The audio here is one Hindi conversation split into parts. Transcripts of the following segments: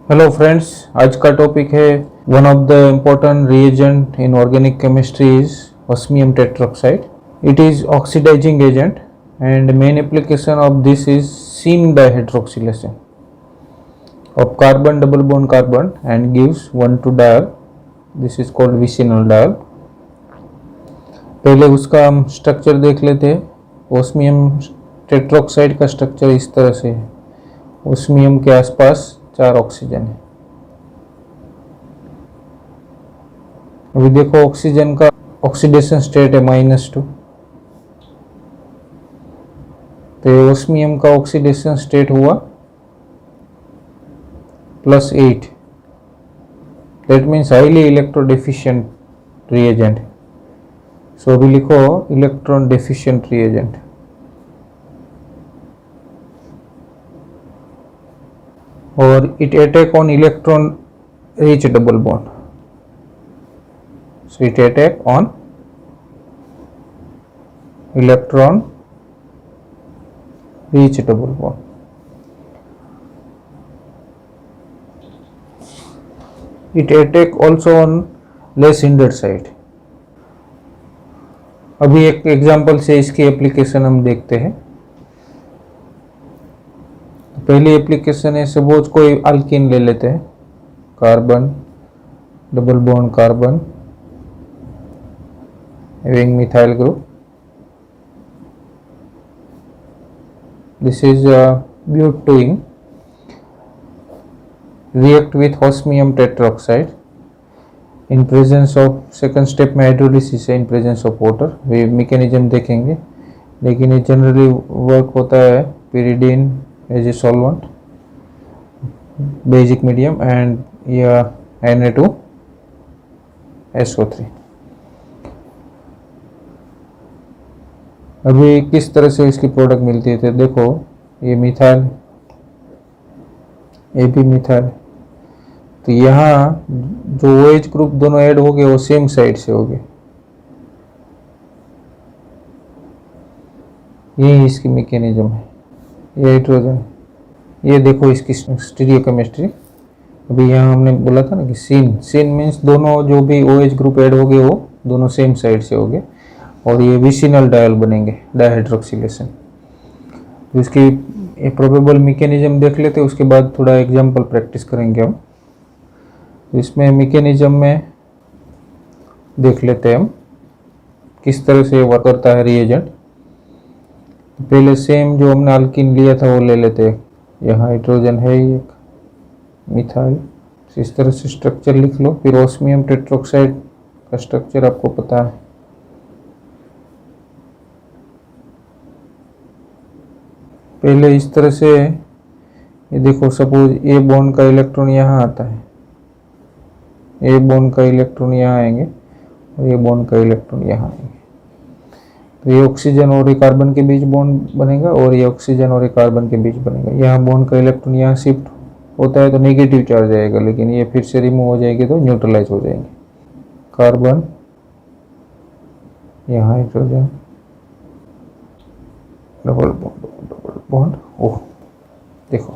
हेलो फ्रेंड्स, आज का टॉपिक है one of the important reagent in organic chemistry is osmium tetroxide. It is oxidising agent and main application of this is syn dihydroxylation of carbon double bond carbon and gives 1,2-diol. This is called vicinal diol. पहले उसका हम स्ट्रक्चर देख लेते हैं. ऑस्मियम टेट्रोक्साइड का स्ट्रक्चर इस तरह से है. ऑस्मियम के आसपास 4 ऑक्सीजन है. अभी देखो ऑक्सीजन का ऑक्सीडेशन स्टेट है -2, तो ऑस्मियम का ऑक्सीडेशन स्टेट हुआ +8. That means highly electro deficient reagent. So अभी लिखो इलेक्ट्रॉन डेफिशिएंट रिएजेंट. और it attack on electron rich double bond. So it attack on electron reach double bond. It attack also on less hindered side. अभी एक एग्जांपल से इसकी एप्लीकेशन हम देखते हैं. पहली एप्लीकेशन है, सपोज कोई अल्कीन ले लेते हैं, carbon double bond carbon having methyl group. This is butene react with osmium tetroxide in presence of second step में हाइड्रोलिसिस है in presence of water. Way mechanism देखेंगे, लेकिन ये जनरली वर्क होता है pyridine as a solvent, basic medium and या Na2SO3. अभी किस तरह से इसकी प्रोडक्ट मिलती है, तो देखो ये मिथाइल, ये भी मिथाइल. तो यहाँ जो OH ग्रुप दोनों ऐड हो गए वो सेम साइड से हो गए. यही इसकी मैकेनिज्म है. ये हाइड्रोजन, ये देखो इसकी स्टीरियोकेमिस्ट्री. अभी यहाँ हमने बोला था ना कि सिन मीन्स दोनों जो भी OH ग्रुप ऐड हो गए वो दोनों सेम साइड से हो गए, और ये विसिनल डायल बनेंगे, डायहाइड्रोक्सिलेशन. तो इसकी प्रोबेबल मैकेनिज्म देख लेते हैं, उसके बाद थोड़ा एग्जांपल प्रैक्टिस करेंगे हम. तो इसमें मैकेनिज्म में देख लेते हैं हम किस तरह से वर्क करता है रिएजेंट. तो पहले सेम जो हमने अल्कीन लिया था वो ले लेते हैं. यहाँ हाइड्रोजन है एक, मिथाइल. इस तरह से स्ट्रक्चर लिख लो. फिर ऑस्मियम टेट्रोक्साइड का स्ट्रक्चर आपको पता है. पहले इस तरह से ये देखो, सपोज ए बॉन्ड का इलेक्ट्रॉन यहाँ आता है, ए बॉन्ड का इलेक्ट्रॉन यहाँ आएंगे और ये बॉन्ड का इलेक्ट्रॉन यहाँ आएंगे. तो ये ऑक्सीजन और ये कार्बन के बीच बॉन्ड बनेगा, और ये ऑक्सीजन और ये कार्बन के बीच बनेगा. यहाँ बॉन्ड का इलेक्ट्रॉन यहाँ शिफ्ट होता है तो नेगेटिव चार्ज आएगा, लेकिन ये फिर से रिमूव हो जाएगी तो न्यूट्रलाइज हो जाएंगे. कार्बन, यहाँ हाइड्रोजन, डबल बॉन्ड. ओह देखो,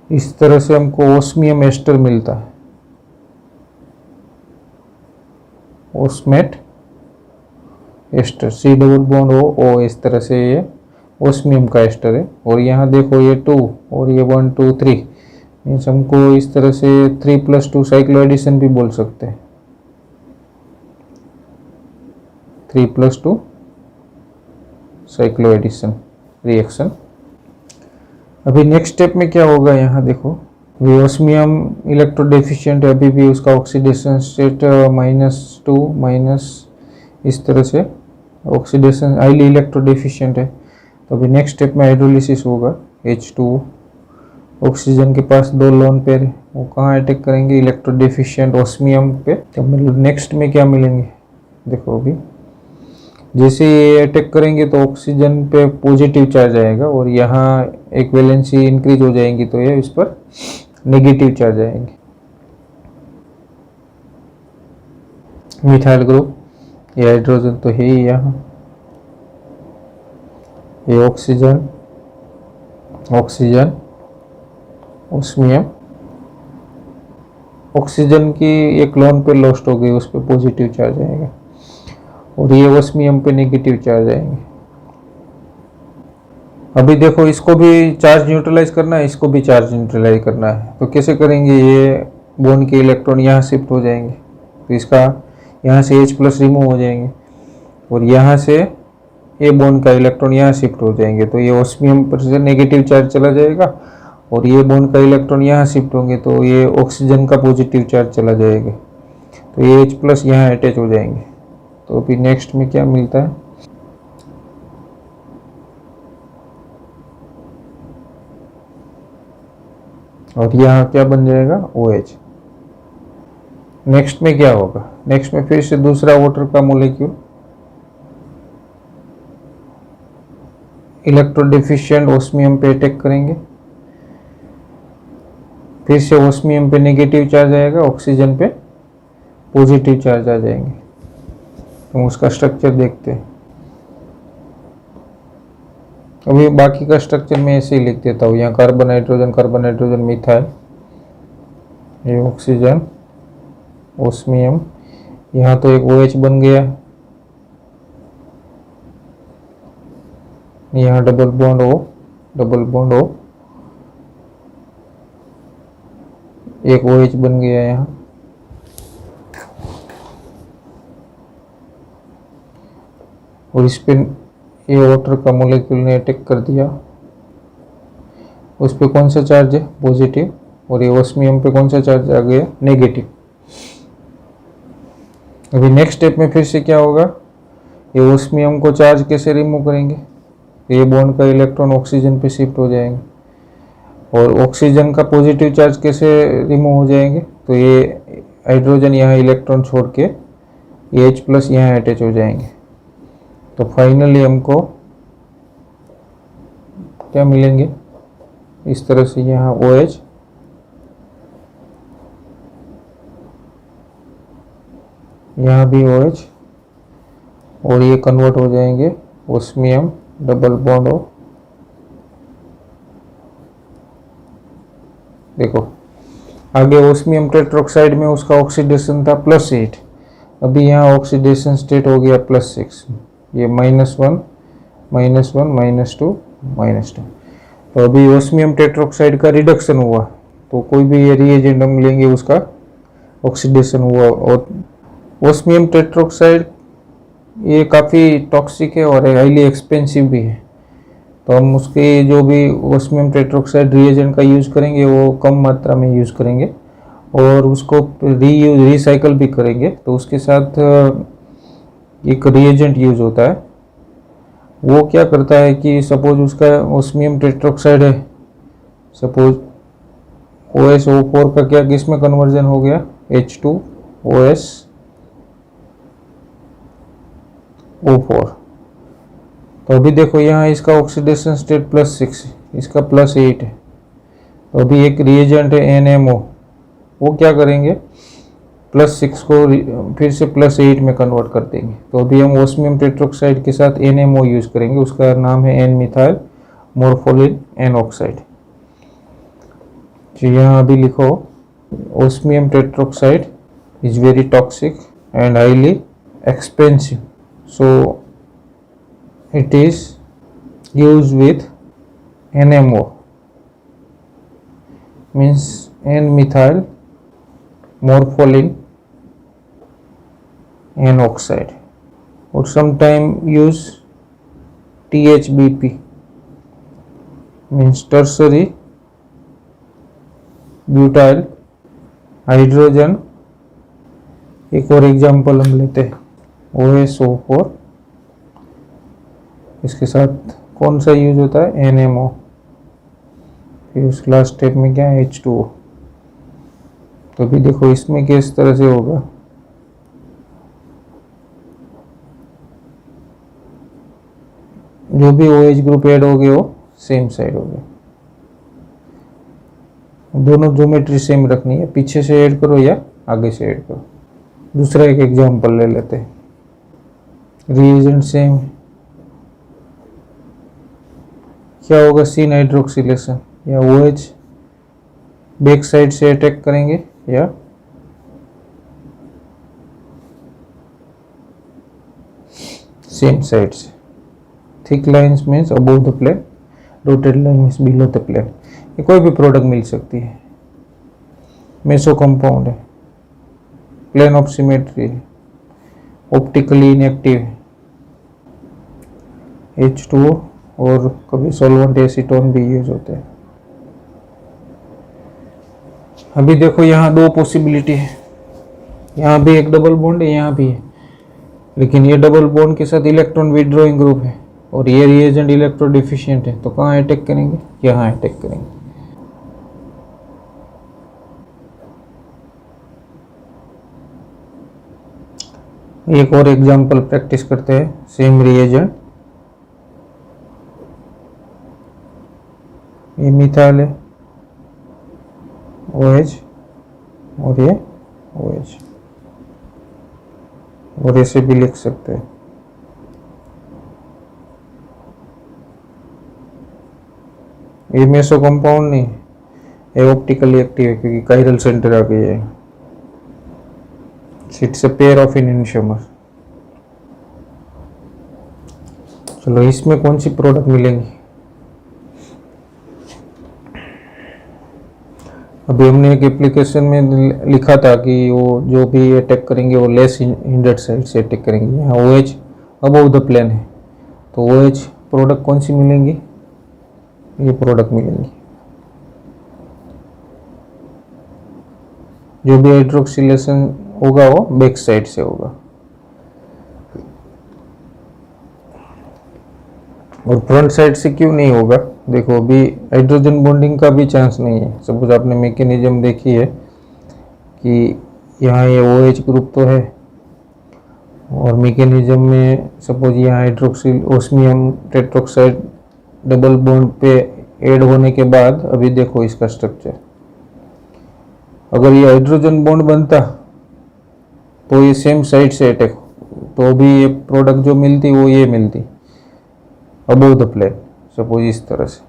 इस तरह से हमको ऑस्मियम एस्टर मिलता है. Osmate ester, C double bond O, इस तरह से ये ऑस्मियम का एस्टर है. और यहाँ देखो ये 2 और ये 1 2 3 मीन्स हमको इस तरह से 3+2 साइक्लोएडिशन भी बोल सकते हैं. 3+2 साइक्लोएडिशन रिएक्शन. अभी नेक्स्ट स्टेप में क्या होगा, यहाँ देखो ये ऑस्मियम इलेक्ट्रो डेफिशिएंट है, अभी भी उसका ऑक्सीडेशन स्टेट -2 इस तरह से ऑक्सीडेशन हाईली इलेक्ट्रो डेफिशिएंट है. तो अभी नेक्स्ट स्टेप में हाइड्रोलिसिस होगा. H2 ऑक्सीजन के पास 2 लोन पेयर है, वो कहाँ अटैक करेंगे, इलेक्ट्रो डेफिशिएंट ऑस्मियम पे. तो नेक्स्ट में क्या मिलेंगे, देखो अभी जैसे ये अटैक करेंगे तो ऑक्सीजन पे पॉजिटिव चार्ज आएगा, और यहाँ एक वैलेंसी इंक्रीज हो जाएंगी तो ये इस पर नेगेटिव चार्ज आएंगे. मिथाइल ग्रुप, ये हाइड्रोजन तो है ही यहाँ, ये ऑक्सीजन, ऑक्सीजन ओस्मियम, ऑक्सीजन की एक लोन पे लॉस्ट हो गई, उस पर पॉजिटिव चार्ज आएगा, और ये ओस्मियम पे नेगेटिव चार्ज आएंगे। अभी देखो इसको भी चार्ज न्यूट्रलाइज करना है, इसको भी चार्ज न्यूट्रलाइज करना है, तो कैसे करेंगे, ये बॉन्ड के इलेक्ट्रॉन यहाँ शिफ्ट हो जाएंगे, तो इसका यहाँ से H+ रिमूव हो जाएंगे, और यहाँ से ये बॉन्ड का इलेक्ट्रॉन यहाँ शिफ्ट हो जाएंगे, तो ये ऑस्मियम पर से नेगेटिव चार्ज चला जाएगा, और ये बॉन्ड का इलेक्ट्रॉन यहाँ शिफ्ट होंगे, तो ये ऑक्सीजन का पॉजिटिव चार्ज चला जाएगा, तो ये H+ यहाँ अटैच हो जाएंगे। तो अभी नेक्स्ट में क्या मिलता है, और यहाँ क्या बन जाएगा, OH। नेक्स्ट में क्या होगा, नेक्स्ट में फिर से दूसरा वाटर का मोलिक्यूल इलेक्ट्रोडिफिशिएंट ओस्मियम पे अटैक करेंगे, फिर से ओस्मियम पे नेगेटिव चार्ज आएगा, ऑक्सीजन पे पॉजिटिव चार्ज आ जाएंगे। तो उसका स्ट्रक्चर देखते हैं। अभी बाकी का स्ट्रक्चर मैं ऐसे ही लिख देता हूँ, यहाँ कार्बन हाइड्रोजन मिथाइल, ये ऑक्सीजन, ओस्मियम, यहाँ तो एक OH बन गया, यहाँ डबल बॉन्ड O, एक OH बन गया यहाँ, और इस पे ये वाटर का मोलिक्यूल ने अटैक कर दिया, उस पे कौन सा चार्ज है, पॉजिटिव, और ये ओस्मियम पे कौन सा चार्ज आ गया, नेगेटिव। अभी नेक्स्ट स्टेप में फिर से क्या होगा, ये ओस्मियम को चार्ज कैसे रिमूव करेंगे, ये बॉन्ड का इलेक्ट्रॉन ऑक्सीजन पे शिफ्ट हो जाएंगे, और ऑक्सीजन का पॉजिटिव चार्ज कैसे रिमूव हो जाएंगे, तो ये हाइड्रोजन यहाँ इलेक्ट्रॉन छोड़ के ये H+ यहाँ अटैच हो जाएंगे। तो फाइनली हमको क्या मिलेंगे, इस तरह से यहाँ OH, यहाँ भी OH, और ये कन्वर्ट हो जाएंगे ओस्मियम, डबल बॉन्ड O। देखो आगे ओस्मियम टेट्रोक्साइड में उसका ऑक्सीडेशन था +8, अभी यहाँ ऑक्सीडेशन स्टेट हो गया +6, ये -1, -2, -2। तो अभी ओस्मियम टेट्रोक्साइड का रिडक्शन हुआ, तो कोई भी ये रिएजेंट हम लेंगे उसका ऑक्सीडेशन हुआ। और ओस्मियम टेट्रोक्साइड ये काफ़ी टॉक्सिक है और हाईली एक्सपेंसिव भी है, तो हम उसके जो भी ओस्मियम टेट्रोक्साइड रिएजेंट का यूज़ करेंगे वो कम मात्रा में यूज़ करेंगे, और उसको रिसाइकल भी करेंगे। तो उसके साथ एक रिएजेंट यूज होता है, वो क्या करता है कि सपोज उसका ओस्मियम टेट्रोक्साइड है, सपोज OSO4 का क्या किस में कन्वर्जन हो गया, H2OSO4। तो अभी देखो यहाँ इसका ऑक्सीडेशन स्टेट +6, इसका +8 है, तो अभी एक रिएजेंट है NMO, वो क्या करेंगे, +6 को फिर से +8 में कन्वर्ट कर देंगे। तो अभी हम ओस्मियम टेट्रोक्साइड के साथ NMO यूज़ करेंगे, उसका नाम है N-मिथाइल मोर्फोलिन N ऑक्साइड। तो यहाँ अभी लिखो, osmium tetroxide is very toxic and highly expensive, so it is used with NMO, means N-methyl morpholine N oxide, or sometime use THBP, means tertiary butyl hydrogen. एक और एग्जांपल हम लेते हैं, OSO4, इसके साथ कौन सा यूज होता है, NMO, फिर उस लास्ट स्टेप में क्या है, H2O। तो अभी देखो इसमें किस तरह से होगा, जो भी OH ग्रुप ऐड हो गए वो सेम साइड हो गया, दोनों ज्योमेट्री सेम रखनी है, पीछे से ऐड करो या आगे से ऐड करो। दूसरा एक एग्जांपल ले लेते हैं, रिएजेंट सेम, क्या होगा, सीन हाइड्रोक्सिलेशन, या OH बैक साइड से अटैक करेंगे या सेम साइड से। Thick lines means above the plane, dotted line means below the plane. ये कोई भी प्रोडक्ट मिल सकती है। मेसो कंपाउंड है, प्लेन ऑफ सिमेट्री है, ऑप्टिकली इनएक्टिव है, H2O और कभी सॉल्वेंट एसीटोन भी यूज होते हैं। अभी देखो यहाँ दो पॉसिबिलिटी है, यहाँ भी एक डबल बॉन्ड है, यहाँ भी है, लेकिन ये डबल बॉन्ड के साथ इलेक्ट्रॉन विड्रॉइंग ग्रुप है और ये रिएजेंट इलेक्ट्रो डिफिशिएंट है, तो कहाँ अटैक करेंगे? यहाँ अटैक करेंगे। एक और एग्जांपल प्रैक्टिस करते हैं। सेम रिएजेंट, ये मिथाइल है OH और ये OH, और ऐसे भी लिख सकते हैं। ये मेसो कंपाउंड नहीं, ये ऑप्टिकली एक्टिव है क्योंकि कायरल सेंटर आ गया है। It's a pair of enantiomer. चलो इसमें कौन सी प्रोडक्ट मिलेंगी? अभी हमने एक एप्लीकेशन में लिखा था कि वो जो भी अटैक करेंगे वो लेस हिंडर्ड साइड से अटैक करेंगे। यहाँ OH अबव द प्लेन है, तो OH प्रोडक्ट कौन सी मिलेंगी? ये प्रोडक्ट मिलेंगी। जो भी हाइड्रोक्सिलेशन होगा वो बैक साइड से होगा, और फ्रंट साइड से क्यों नहीं होगा? देखो अभी हाइड्रोजन बॉन्डिंग का भी चांस नहीं है। सपोज आपने मैकेनिज्म देखी है कि यहाँ ये OH ग्रुप तो है, और मैकेनिज्म में सपोज यहाँ hydroxyl osmium tetroxide double bond पे ऐड होने के बाद अभी देखो इसका स्ट्रक्चर। अगर ये हाइड्रोजन बॉन्ड बनता तो ये सेम साइड से अटैक, तो भी ये प्रोडक्ट जो मिलती वो ये मिलती अबव द प्लेन, सपोज इस तरह से।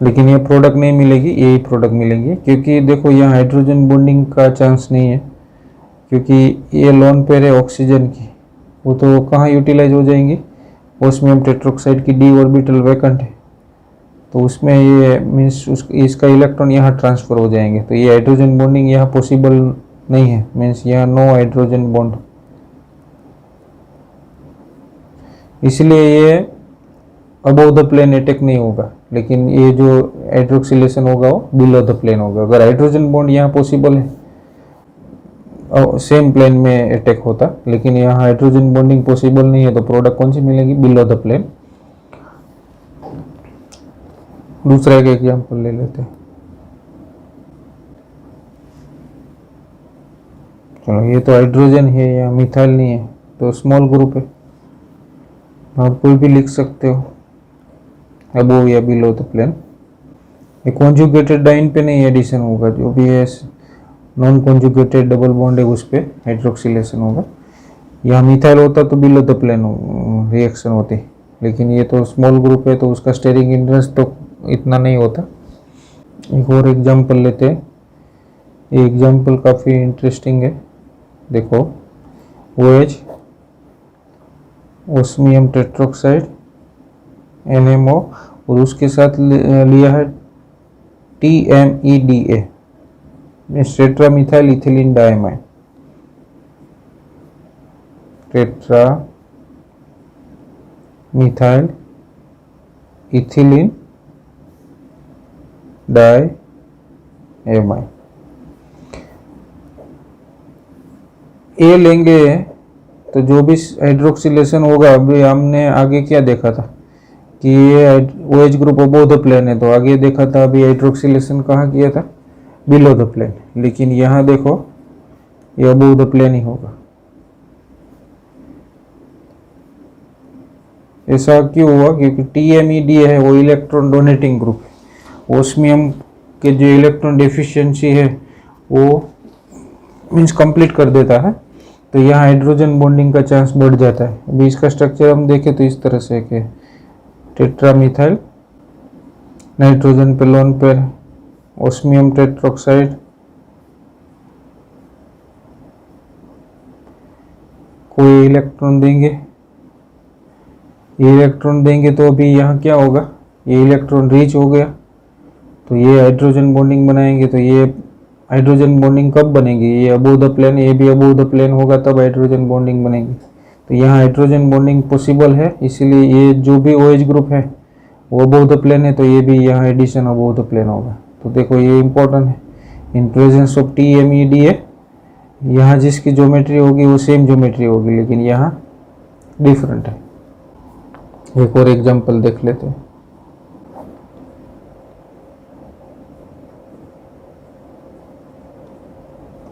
लेकिन ये प्रोडक्ट नहीं मिलेगी, यही प्रोडक्ट मिलेंगी, क्योंकि देखो यहाँ हाइड्रोजन बॉन्डिंग का चांस नहीं है, क्योंकि ये लोन पेयर है ऑक्सीजन की, वो तो कहाँ यूटिलाइज हो जाएंगी? ओस्मियम टेट्रोक्साइड की d ऑर्बिटल वैकेंट है, तो उसमें ये मीन्स इसका इलेक्ट्रॉन यहाँ ट्रांसफर हो जाएंगे, तो ये हाइड्रोजन बॉन्डिंग यहाँ पॉसिबल नहीं है, मीन्स यहाँ नो हाइड्रोजन बॉन्ड। इसलिए ये अबव द प्लेन अटैक नहीं होगा, लेकिन ये जो हाइड्रोक्सिलेशन होगा वो बिलो द प्लेन होगा। अगर हाइड्रोजन बॉन्ड यहाँ पॉसिबल है, सेम प्लेन में अटैक होता, लेकिन यहाँ हाइड्रोजन बॉन्डिंग पॉसिबल नहीं है, तो प्रोडक्ट कौन सी मिलेगी? Below the plane. दूसरा एक एग्जांपल ले लेते हैं। चलो ये तो हाइड्रोजन है, या मिथाइल नहीं है, तो स्मॉल ग्रुप है, आप कोई भी लिख सकते हो अबव या बिलो द प्लेन। ये कॉन्जुगेटेड डाइन पे नहीं एडिशन होगा, जो भी है नॉन कॉन्जुगेटेड डबल बॉन्ड है उस पर हाइड्रोक्सिलेशन होगा। यहाँ मिथाइल होता तो बिलो द प्लेन रिएक्शन होती, लेकिन ये तो स्मॉल ग्रुप है तो उसका स्टेरिंग इंटरेस्ट तो इतना नहीं होता। एक और एग्जांपल लेते हैं, ये एग्जांपल काफ़ी इंटरेस्टिंग है। देखो OH ओस्मियम टेट्रोक्साइड NMO और उसके साथ लिया है TMEDA, tetra methyl ethylene diamine, tetra methyl ethylene diamine. ये लेंगे तो जो भी हाइड्रोक्सिलेशन होगा, अभी हमने आगे क्या देखा था कि ये OH group above the plane है, तो आगे देखा था अभी हाइड्रोक्सिलेशन कहाँ किया था? Below the plane. लेकिन यहाँ देखो ये अबव द प्लेन ही होगा। ऐसा क्यों हुआ? क्योंकि TMED है वो इलेक्ट्रॉन डोनेटिंग ग्रुप है। ओस्मियम के जो इलेक्ट्रॉन डेफिशिएंसी है वो मीन्स कंप्लीट कर देता है, तो यहाँ हाइड्रोजन बॉन्डिंग का चांस बढ़ जाता है। अभी इसका स्ट्रक्चर हम देखें तो इस तरह से है कि टेट्रामिथाइल, नाइट्रोजन पे लोन पेयर, ओस्मियम टेट्रोक्साइड, कोई इलेक्ट्रॉन देंगे, ये इलेक्ट्रॉन देंगे तो अभी यहाँ क्या होगा, ये इलेक्ट्रॉन रीच हो गया तो ये हाइड्रोजन बॉन्डिंग बनाएंगे। तो ये हाइड्रोजन बॉन्डिंग कब बनेगी, ये अबोव द प्लेन, ये भी अबोव द प्लेन होगा तब हाइड्रोजन बॉन्डिंग बनेगी। तो यहाँ हाइड्रोजन बॉन्डिंग पॉसिबल है, इसीलिए ये जो भी OH ग्रुप है वो अबोव द प्लेन है, तो ये भी यहाँ एडिशन अबोव द प्लेन होगा। तो देखो ये इंपॉर्टेंट है, इन प्रेजेंस ऑफ TMEDA यहाँ जिसकी ज्योमेट्री होगी वो सेम ज्योमेट्री होगी, लेकिन यहाँ डिफरेंट है। एक और एग्जांपल देख लेते हैं।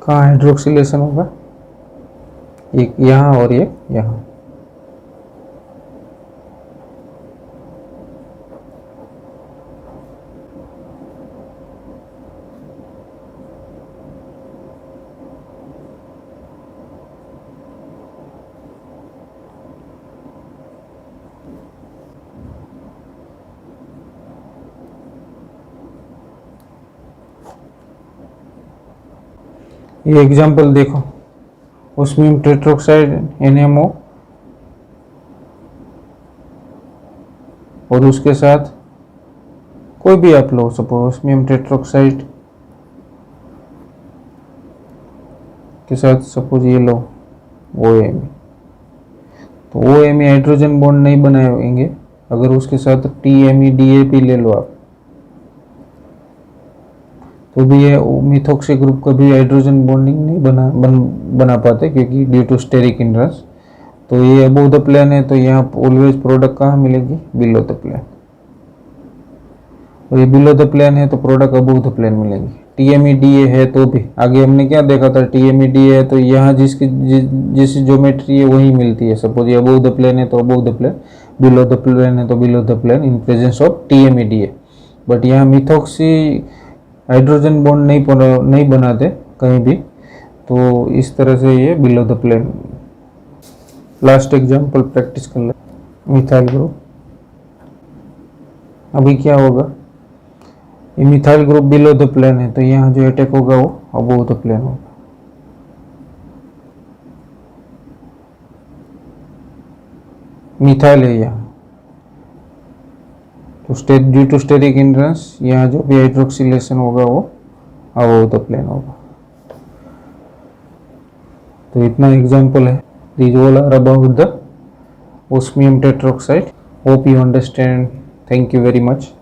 कहाँ हाइड्रोक्सिलेशन होगा, एक यहाँ और एक यहाँ। ये एग्जांपल देखो, ओस्मियम टेट्रोक्साइड NMO और उसके साथ कोई भी आप लो, सपोज ओस्मियम टेट्रोक्साइड के साथ सपोज ये लो OMe, तो OMe हाइड्रोजन बॉन्ड नहीं बनाएंगे। अगर उसके साथ TMEDA भी ले लो आप, तो भी ये मिथॉक्सी ग्रुप का भी हाइड्रोजन बॉन्डिंग नहीं बना पाते, क्योंकि ड्यू टू स्टेरिक हिंड्रेंस। तो ये अबोव द प्लेन है, तो यहाँ ऑलवेज प्रोडक्ट कहाँ मिलेगी, बिलो द प्लेन। और ये बिलो द प्लेन है तो प्रोडक्ट अबोव द प्लेन मिलेगी। TMEDA है तो भी, आगे हमने क्या देखा था, TMEDA है तो यहाँ जिस ज्योमेट्री है वही मिलती है। सपोज ये अबोव द प्लेन है तो above the plane, below the plane है तो below the plane in presence of TMEDA। But यहाँ मिथॉक्सी हाइड्रोजन बॉन्ड नहीं बनाते कहीं भी, तो इस तरह से ये below the plane. Last example practice कर ले, मिथाइल ग्रुप। अभी क्या होगा, ये methyl group below the plane है, तो यहाँ जो अटैक होगा वो अबोव द प्लेन होगा। मिथाइल है यहाँ, तो ड्यू टू स्टेरिक हिंड्रेंस यहाँ जो भी हाइड्रोक्सिलेशन होगा वो अबोव द प्लेन होगा। तो इतना एग्जांपल है, these all are about the osmium tetroxide. Hope you understand. Thank you very much.